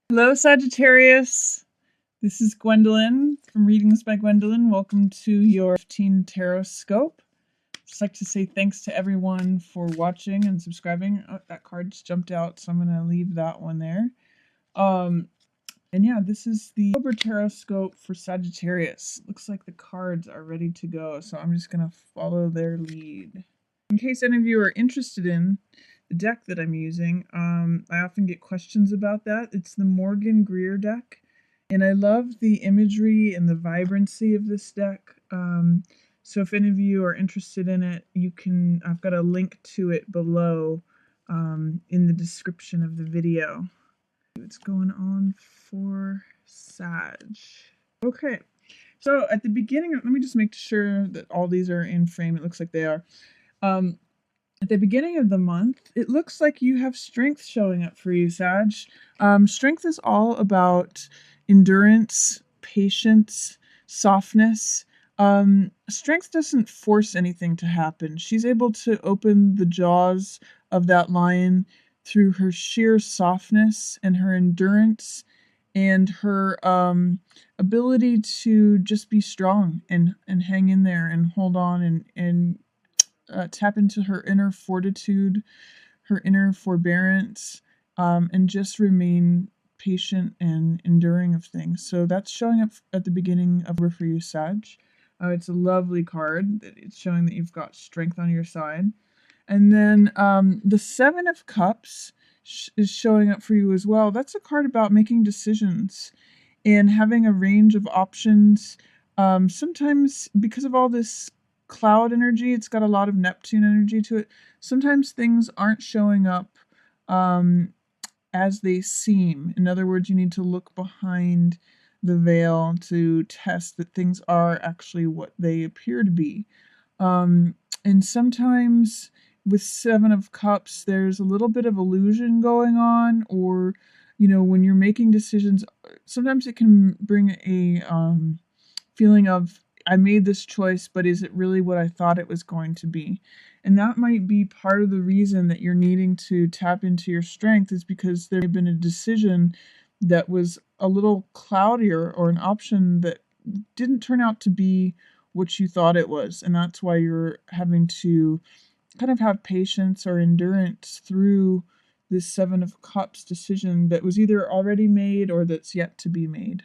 Hello, Sagittarius. This is Gwendolyn from Readings by Gwendolyn. Welcome to your 15 Tarot Scope. Just like to say thanks to everyone for watching and subscribing. Oh, that card just jumped out, so I'm going to leave that one there. And yeah, this is the October Tarot Scope for Sagittarius. Looks like the cards are ready to go, so I'm just going to follow their lead. In case any of you are interested in the deck that I'm using, I often get questions about that. It's the Morgan Greer deck, and I love the imagery and the vibrancy of this deck. So if any of you are interested in it, I've got a link to it below in the description of the video. What's going on for Sag? Okay, so at the beginning, let me just make sure that all these are in frame. It looks like they are. At the beginning of the month, it looks like you have strength showing up for you, Sag. Strength is all about endurance, patience, softness. Strength doesn't force anything to happen. She's able to open the jaws of that lion through her sheer softness and her endurance and her ability to just be strong and hang in there and hold on and tap into her inner fortitude, her inner forbearance, and just remain patient and enduring of things. So that's showing up at the beginning of For You, Sag. It's a lovely card. It's showing that you've got strength on your side. And then the Seven of Cups is showing up for you as well. That's a card about making decisions and having a range of options. Sometimes because of all this cloud energy, it's got a lot of Neptune energy to it. Sometimes things aren't showing up as they seem. In other words, you need to look behind the veil to test that things are actually what they appear to be. And sometimes with Seven of Cups, there's a little bit of illusion going on, or when you're making decisions, sometimes it can bring a feeling of, I made this choice, but is it really what I thought it was going to be? And that might be part of the reason that you're needing to tap into your strength, is because there may have been a decision that was a little cloudier, or an option that didn't turn out to be what you thought it was. And that's why you're having to kind of have patience or endurance through this Seven of Cups decision that was either already made or that's yet to be made.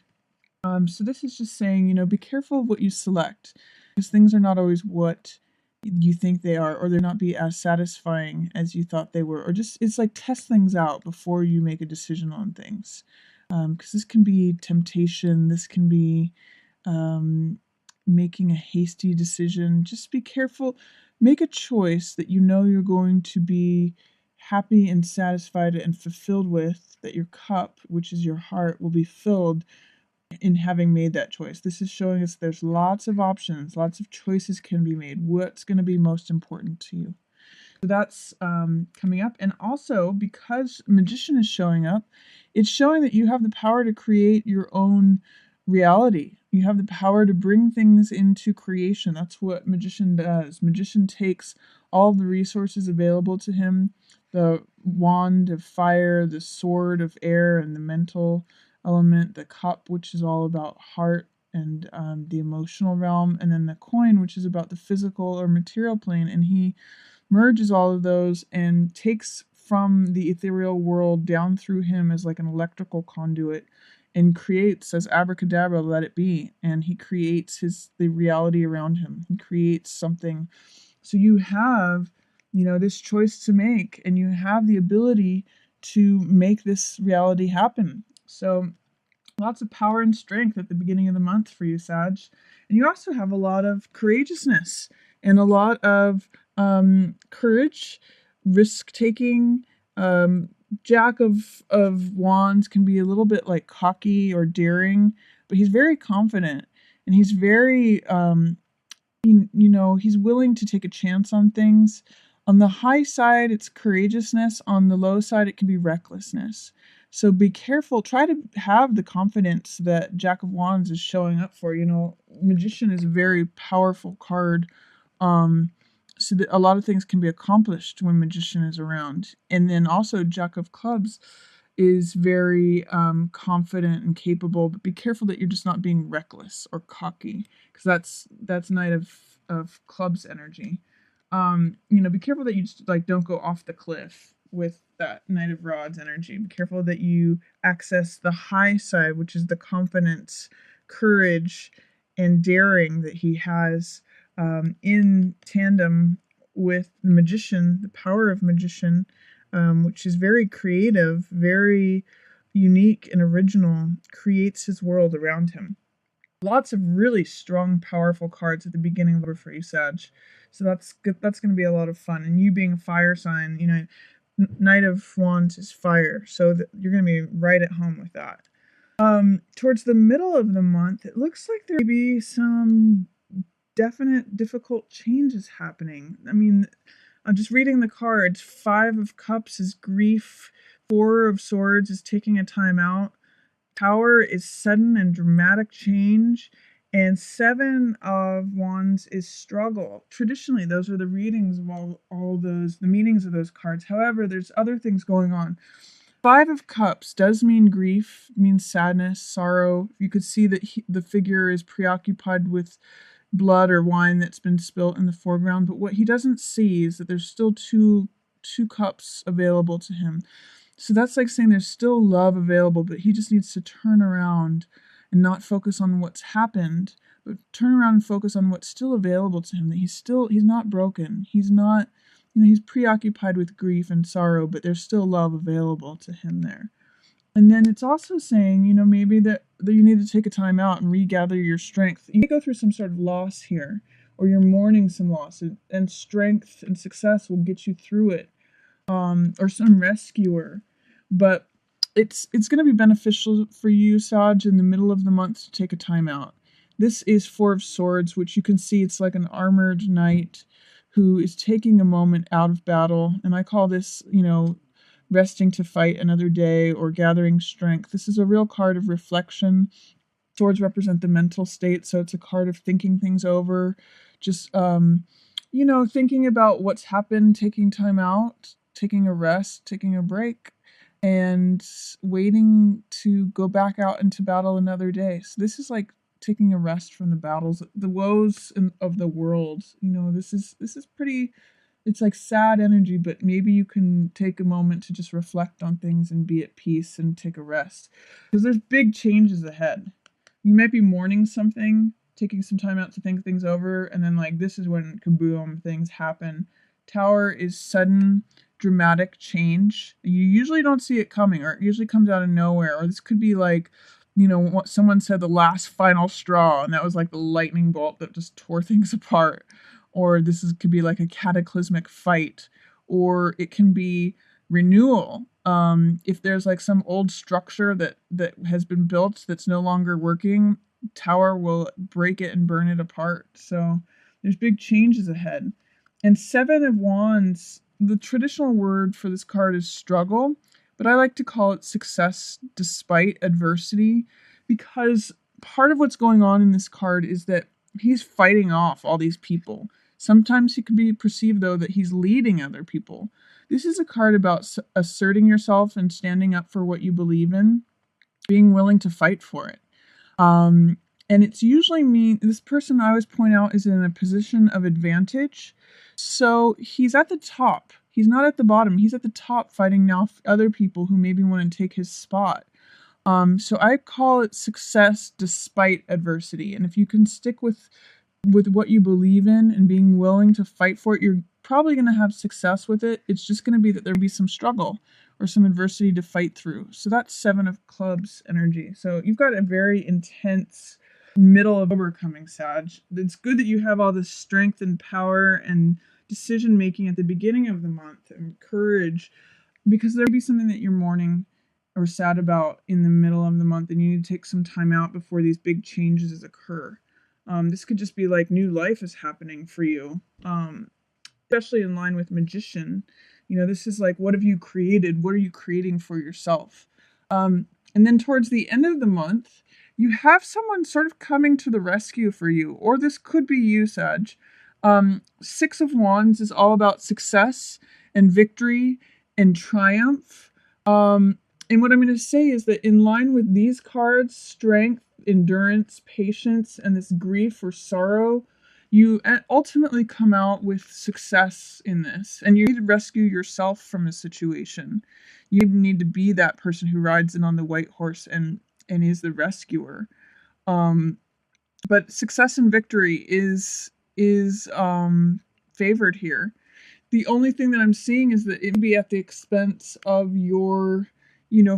So this is just saying, be careful of what you select, because things are not always what you think they are, or they're not be as satisfying as you thought they were, or just, it's like, test things out before you make a decision on things. Because this can be temptation, this can be making a hasty decision. Just be careful. Make a choice that you're going to be happy and satisfied and fulfilled with, that your cup, which is your heart, will be filled in having made that choice. This is showing us there's lots of options, lots of choices can be made. What's going to be most important to you? So that's coming up. And also, because Magician is showing up, it's showing that you have the power to create your own reality. You have the power to bring things into creation. That's what Magician does. Magician takes all the resources available to him, the wand of fire, the sword of air, and the mental element, the cup, which is all about heart and the emotional realm, and then the coin, which is about the physical or material plane. And he merges all of those and takes from the ethereal world down through him as like an electrical conduit, and creates, as abracadabra, let it be. And he creates the reality around him. He creates something. So you have, this choice to make, and you have the ability to make this reality happen. So lots of power and strength at the beginning of the month for you, Sag. And you also have a lot of courageousness and a lot of courage, risk-taking. Jack of Wands can be a little bit like cocky or daring, but he's very confident, and he's very, he's willing to take a chance on things. On the high side, it's courageousness. On the low side, it can be recklessness. So be careful. Try to have the confidence that Jack of Wands is showing up for. Magician is a very powerful card. So that a lot of things can be accomplished when Magician is around. And then also Jack of Clubs is very confident and capable, but be careful that you're just not being reckless or cocky, because that's Knight of Clubs energy. Be careful that you just like don't go off the cliff with that Knight of Rods energy. Be careful that you access the high side, which is the confidence, courage, and daring that he has in tandem with the Magician, the power of Magician, which is very creative, very unique and original, creates his world around him. Lots of really strong, powerful cards at the beginning of the for you, Sag. So that's good. That's going to be a lot of fun. And you being a fire sign, Knight of Wands is fire, so you're going to be right at home with that. Towards the middle of the month, it looks like there may be some definite difficult changes happening. I mean, I'm just reading the cards. 5 of Cups is grief. 4 of Swords is taking a time out. Tower is sudden and dramatic change. And 7 of Wands is struggle. Traditionally, those are the readings of all those, the meanings of those cards. However, there's other things going on. 5 of Cups does mean grief, means sadness, sorrow. You could see that the figure is preoccupied with blood or wine that's been spilt in the foreground, but what he doesn't see is that there's still two cups available to him. So that's like saying there's still love available, but he just needs to turn around and not focus on what's happened, but turn around and focus on what's still available to him, that he's not broken. He's not, he's preoccupied with grief and sorrow, but there's still love available to him there. And then it's also saying, maybe that you need to take a time out and regather your strength. You may go through some sort of loss here, or you're mourning some loss, and strength and success will get you through it, or some rescuer. But it's going to be beneficial for you, Sag, in the middle of the month to take a time out. This is 4 of Swords, which you can see it's like an armored knight who is taking a moment out of battle. And I call this, resting to fight another day or gathering strength. This is a real card of reflection. Swords represent the mental state, so it's a card of thinking things over, just, thinking about what's happened, taking time out, taking a rest, taking a break, and waiting to go back out into battle another day. So this is like taking a rest from the battles, the woes of the world. This is pretty, it's like sad energy, but maybe you can take a moment to just reflect on things and be at peace and take a rest, because there's big changes ahead. You might be mourning something, taking some time out to think things over, and then this is when kaboom, things happen. Tower is sudden, dramatic change. You usually don't see it coming, or it usually comes out of nowhere. Or this could be what someone said, the last final straw, and that was like the lightning bolt that just tore things apart. Or could be like a cataclysmic fight, or it can be renewal. If there's like some old structure that has been built that's no longer working, Tower will break it and burn it apart. So there's big changes ahead. And 7 of Wands, the traditional word for this card is struggle, but I like to call it success despite adversity, because part of what's going on in this card is that he's fighting off all these people. Sometimes he can be perceived, though, that he's leading other people. This is a card about asserting yourself and standing up for what you believe in, being willing to fight for it. And it's usually this person, I always point out, is in a position of advantage. So he's at the top. He's not at the bottom. He's at the top fighting now other people who maybe want to take his spot. So I call it success despite adversity. And if you can stick with what you believe in and being willing to fight for it, you're probably going to have success with it. It's just going to be that there'll be some struggle or some adversity to fight through. So that's 7 of Clubs energy. So you've got a very intense middle of October coming, Sag. It's good that you have all this strength and power and decision making at the beginning of the month and courage, because there'll be something that you're mourning or sad about in the middle of the month, and you need to take some time out before these big changes occur. This could just be like new life is happening for you, especially in line with Magician. This is like, what have you created? What are you creating for yourself? And then towards the end of the month, you have someone sort of coming to the rescue for you, or this could be you, Sag. 6 of Wands is all about success and victory and triumph. And what I'm going to say is that in line with these cards, strength, endurance, patience, and this grief or sorrow, you ultimately come out with success in this. And you need to rescue yourself from a situation. You need to be that person who rides in on the white horse and is the rescuer. But success and victory is favored here. The only thing that I'm seeing is that it may be at the expense of your,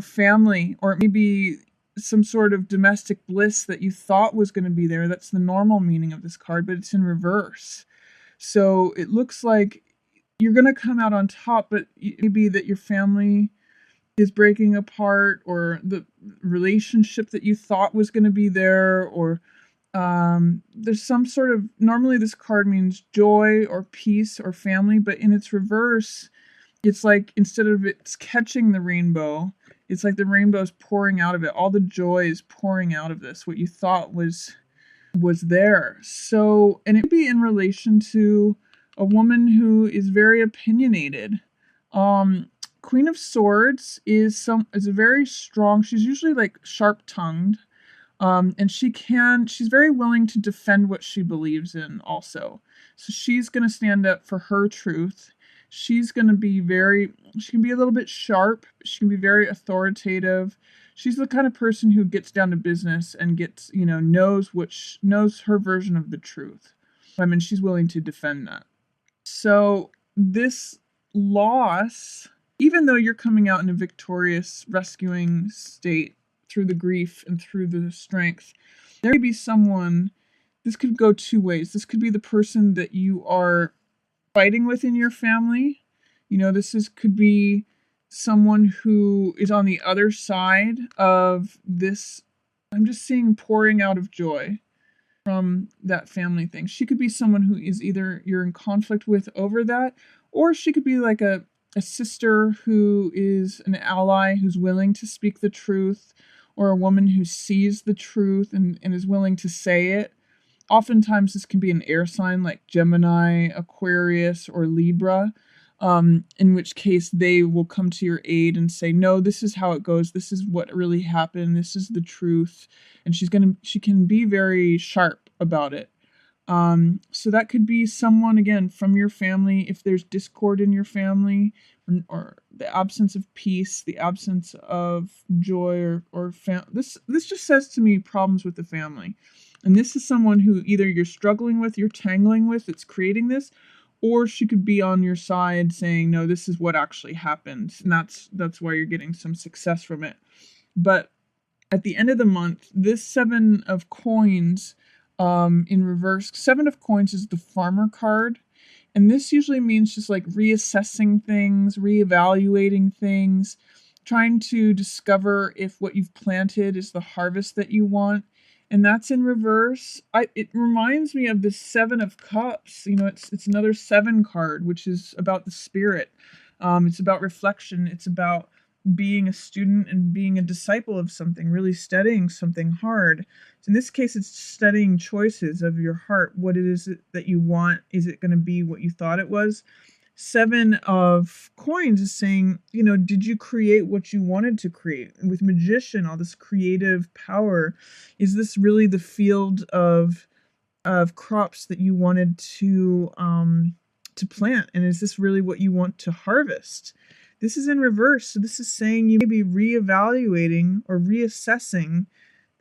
family, or it may be some sort of domestic bliss that you thought was going to be there. That's the normal meaning of this card, but it's in reverse. So it looks like you're going to come out on top, but it may be that your family is breaking apart, or the relationship that you thought was going to be there, or there's some sort of, normally this card means joy or peace or family, but in its reverse, it's like instead of it's catching the rainbow, it's like the rainbow is pouring out of it. All the joy is pouring out of this, what you thought was there. So, and it could be in relation to a woman who is very opinionated. Queen of Swords is a very strong, she's usually like sharp-tongued. And she's very willing to defend what she believes in also. So she's going to stand up for her truth. She's going to be she can be a little bit sharp. She can be very authoritative. She's the kind of person who gets down to business and gets, knows her version of the truth. I mean, she's willing to defend that. So this loss, even though you're coming out in a victorious, rescuing state, through the grief and through the strength, there may be someone, this could go two ways. This could be the person that you are fighting with in your family. Could be someone who is on the other side of this. I'm just seeing pouring out of joy from that family thing. She could be someone who is either you're in conflict with over that, or she could be like a sister who is an ally, who's willing to speak the truth, or a woman who sees the truth and is willing to say it. Oftentimes this can be an air sign like Gemini, Aquarius, or Libra, in which case they will come to your aid and say, no, this is how it goes. This is what really happened. This is the truth. And she can be very sharp about it. So that could be someone, again, from your family. If there's discord in your family, or the absence of peace, the absence of joy, this just says to me problems with the family. And this is someone who either you're struggling with, you're tangling with, that's creating this, or she could be on your side saying, no, this is what actually happened. And that's why you're getting some success from it. But at the end of the month, this 7 of coins, in reverse, 7 of coins is the farmer card. And this usually means just like reassessing things, reevaluating things, trying to discover if what you've planted is the harvest that you want. And that's in reverse. It reminds me of the 7 of Cups. It's another 7 card, which is about the spirit. It's about reflection. It's about being a student and being a disciple of something, really studying something hard. So in this case, it's studying choices of your heart. What it is that you want? Is it going to be what you thought it was? 7 of coins is saying, did you create what you wanted to create? And with Magician, all this creative power, is this really the field of crops that you wanted to plant? And is this really what you want to harvest? This is in reverse. So this is saying you may be reevaluating or reassessing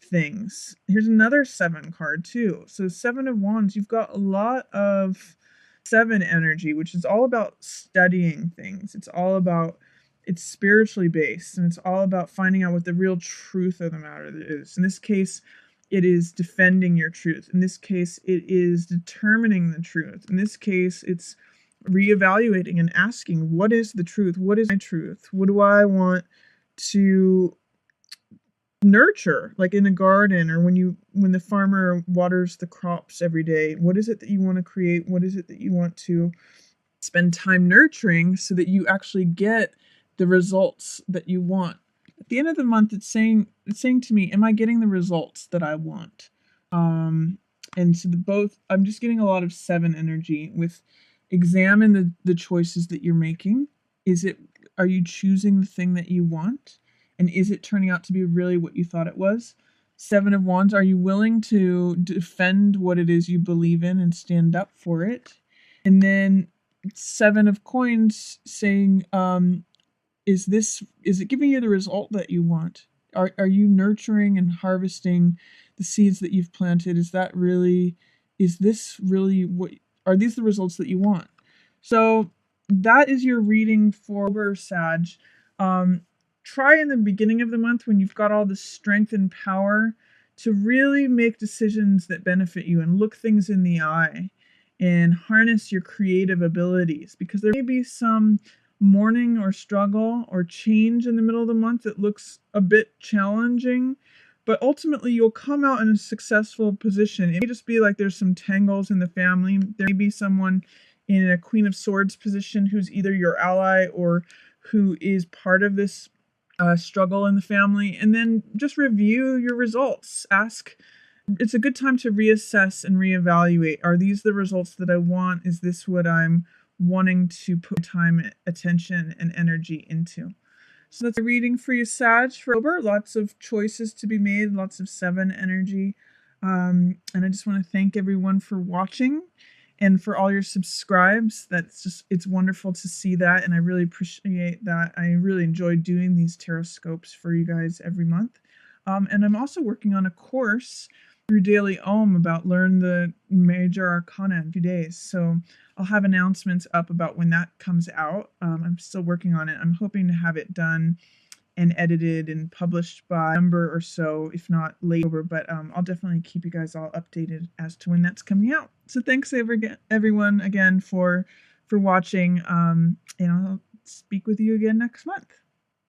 things. Here's another 7 card too. So 7 of Wands, you've got a lot of 7 energy, which is all about studying things. It's spiritually based, and it's all about finding out what the real truth of the matter is. In this case, it is defending your truth. In this case, it is determining the truth. In this case, it's reevaluating and asking, what is the truth? What is my truth? What do I want to nurture, like in a garden, or when the farmer waters the crops every day? What is it that you want to create? What is it that you want to spend time nurturing so that you actually get the results that you want? At the end of the month, it's saying to me, am I getting the results that I want? And so I'm just getting a lot of 7 energy with examine the choices that you're making. Are you choosing the thing that you want? And is it turning out to be really what you thought it was? Seven of Wands, are you willing to defend what it is you believe in and stand up for it? And then Seven of Coins, saying, is it giving you the result that you want? Are you nurturing and harvesting the seeds that you've planted? Is this really what, are these the results that you want? So that is your reading for October, Sag. Try in the beginning of the month, when you've got all the strength and power, to really make decisions that benefit you and look things in the eye and harness your creative abilities, because there may be some mourning or struggle or change in the middle of the month that looks a bit challenging, but ultimately you'll come out in a successful position. It may just be like there's some tangles in the family. There may be someone in a Queen of Swords position who's either your ally or who is part of this struggle in the family. And then just review your results. It's a good time to reassess and reevaluate. Are these the results that I want? Is this what I'm wanting to put time, attention, and energy into? So that's a reading for you, Sag, for October. Lots of choices to be made, lots of Seven energy. And I just want to thank everyone for watching and for all your subscribes. It's wonderful to see that, and I really appreciate that. I really enjoy doing these tarot scopes for you guys every month. And I'm also working on a course through Daily Ohm about learn the major arcana in 2 days. So I'll have announcements up about when that comes out. I'm still working on it. I'm hoping to have it done and edited and published by November or so, if not late October. But I'll definitely keep you guys all updated as to when that's coming out. So thanks everyone again for watching, and I'll speak with you again next month.